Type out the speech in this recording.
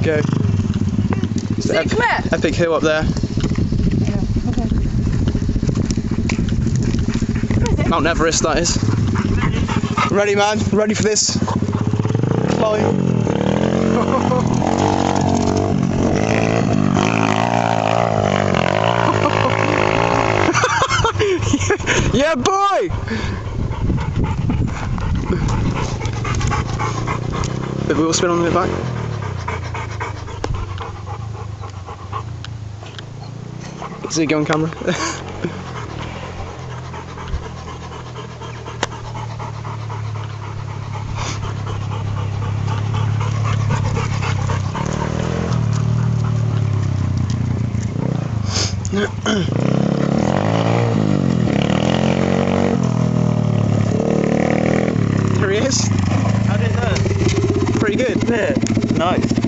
go. It's the epic hill up there. Yeah, okay. Mount Everest, that is. Ready, man? Ready for this? Climb. Yeah, boy! Bit wheel spin on the way back. Zig on camera. Here he is. How did it look? Pretty good. Yeah, nice.